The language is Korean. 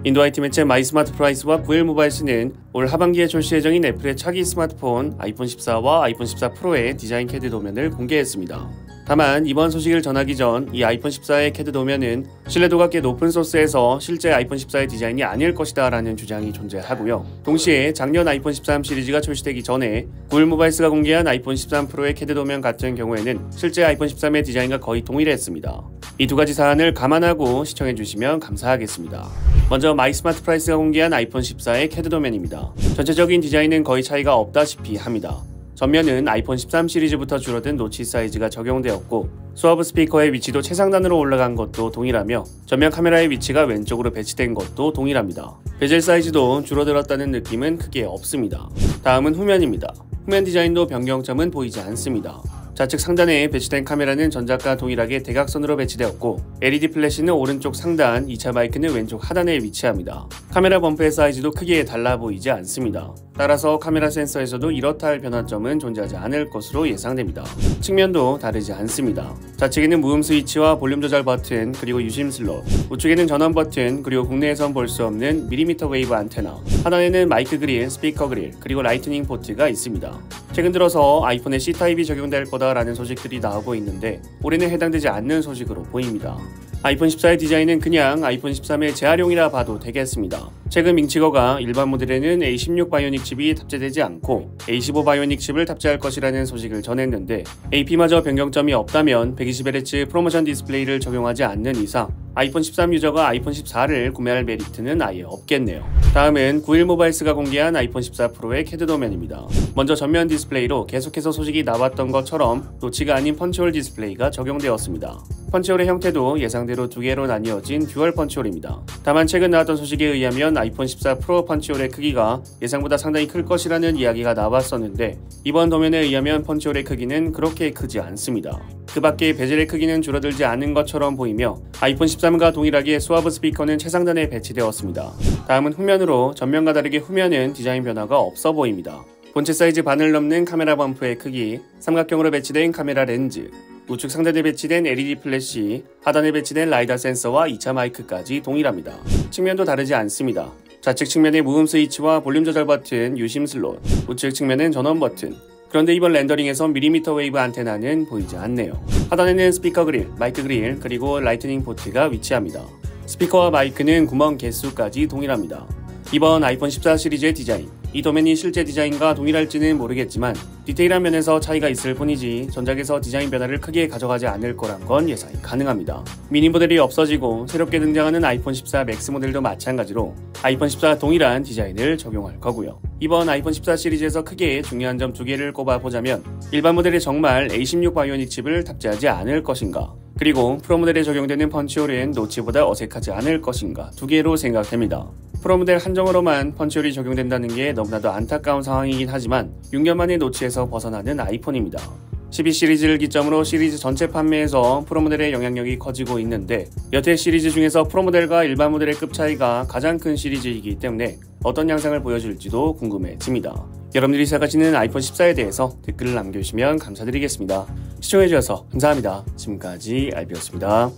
인도 IT 매체 마이스마트프라이스와 9일 모바일스는 올 하반기에 출시 예정인 애플의 차기 스마트폰 아이폰 14와 아이폰 14 프로의 디자인 캐드 도면을 공개했습니다. 다만 이번 소식을 전하기 전 이 아이폰 14의 캐드 도면은 신뢰도가 꽤 높은 소스에서 실제 아이폰 14의 디자인이 아닐 것이다 라는 주장이 존재하고요. 동시에 작년 아이폰 13 시리즈가 출시되기 전에 9일 모바일스가 공개한 아이폰 13 프로의 캐드 도면 같은 경우에는 실제 아이폰 13의 디자인과 거의 동일했습니다. 이 두 가지 사안을 감안하고 시청해주시면 감사하겠습니다. 먼저 마이스마트프라이스가 공개한 아이폰 14의 캐드 도면입니다. 전체적인 디자인은 거의 차이가 없다시피 합니다. 전면은 아이폰 13 시리즈부터 줄어든 노치 사이즈가 적용되었고 수화부 스피커의 위치도 최상단으로 올라간 것도 동일하며 전면 카메라의 위치가 왼쪽으로 배치된 것도 동일합니다. 베젤 사이즈도 줄어들었다는 느낌은 크게 없습니다. 다음은 후면입니다. 후면 디자인도 변경점은 보이지 않습니다. 좌측 상단에 배치된 카메라는 전작과 동일하게 대각선으로 배치되었고 LED 플래시는 오른쪽 상단, 2차 마이크는 왼쪽 하단에 위치합니다. 카메라 범프의 사이즈도 크게 달라 보이지 않습니다. 따라서 카메라 센서에서도 이렇다 할 변화점은 존재하지 않을 것으로 예상됩니다. 측면도 다르지 않습니다. 좌측에는 무음 스위치와 볼륨 조절 버튼, 그리고 유심 슬롯, 우측에는 전원 버튼, 그리고 국내에선 볼 수 없는 밀리미터 웨이브 안테나, 하단에는 마이크 그릴, 스피커 그릴, 그리고 라이트닝 포트가 있습니다. 최근 들어서 아이폰에 C타입이 적용될 거다라는 소식들이 나오고 있는데 올해는 해당되지 않는 소식으로 보입니다. 아이폰 14의 디자인은 그냥 아이폰 13의 재활용이라 봐도 되겠습니다. 최근 밍치거가 일반 모델에는 A16 바이오닉 칩이 탑재되지 않고 A15 바이오닉 칩을 탑재할 것이라는 소식을 전했는데 AP마저 변경점이 없다면 120Hz 프로모션 디스플레이를 적용하지 않는 이상 아이폰 13 유저가 아이폰 14를 구매할 메리트는 아예 없겠네요. 다음은 9일 모바일스가 공개한 아이폰 14 프로의 캐드 도면입니다. 먼저 전면 디스플레이로 계속해서 소식이 나왔던 것처럼 노치가 아닌 펀치홀 디스플레이가 적용되었습니다. 펀치홀의 형태도 예상대로 두 개로 나뉘어진 듀얼 펀치홀입니다. 다만 최근 나왔던 소식에 의하면 아이폰 14 프로 펀치홀의 크기가 예상보다 상당히 클 것이라는 이야기가 나왔었는데 이번 도면에 의하면 펀치홀의 크기는 그렇게 크지 않습니다. 그 밖에 베젤의 크기는 줄어들지 않은 것처럼 보이며 아이폰 13과 동일하게 수화부 스피커는 최상단에 배치되었습니다. 다음은 후면으로 전면과 다르게 후면은 디자인 변화가 없어 보입니다. 본체 사이즈 반을 넘는 카메라 범프의 크기, 삼각형으로 배치된 카메라 렌즈, 우측 상단에 배치된 LED 플래시, 하단에 배치된 라이다 센서와 2차 마이크까지 동일합니다. 측면도 다르지 않습니다. 좌측 측면의 무음 스위치와 볼륨 조절 버튼, 유심 슬롯, 우측 측면은 전원 버튼. 그런데 이번 렌더링에서 밀리미터 웨이브 안테나는 보이지 않네요. 하단에는 스피커 그릴, 마이크 그릴, 그리고 라이트닝 포트가 위치합니다. 스피커와 마이크는 구멍 개수까지 동일합니다. 이번 아이폰 14 시리즈의 디자인, 이 도면이 실제 디자인과 동일할지는 모르겠지만 디테일한 면에서 차이가 있을 뿐이지 전작에서 디자인 변화를 크게 가져가지 않을 거란 건 예상이 가능합니다. 미니 모델이 없어지고 새롭게 등장하는 아이폰 14 맥스 모델도 마찬가지로 아이폰 14와 동일한 디자인을 적용할 거고요. 이번 아이폰 14 시리즈에서 크게 중요한 점 두 개를 꼽아보자면 일반 모델에 정말 A16 바이오닉 칩을 탑재하지 않을 것인가, 그리고 프로 모델에 적용되는 펀치홀은 노치보다 어색하지 않을 것인가 두 개로 생각됩니다. 프로 모델 한정으로만 펀치홀이 적용된다는 게 너무나도 안타까운 상황이긴 하지만 6년 만에 노치에서 벗어나는 아이폰입니다. 12 시리즈를 기점으로 시리즈 전체 판매에서 프로 모델의 영향력이 커지고 있는데 여태 시리즈 중에서 프로 모델과 일반 모델의 급 차이가 가장 큰 시리즈이기 때문에 어떤 양상을 보여줄지도 궁금해집니다. 여러분들이 생각하시는 아이폰 14에 대해서 댓글을 남겨주시면 감사드리겠습니다. 시청해주셔서 감사합니다. 지금까지 알비였습니다.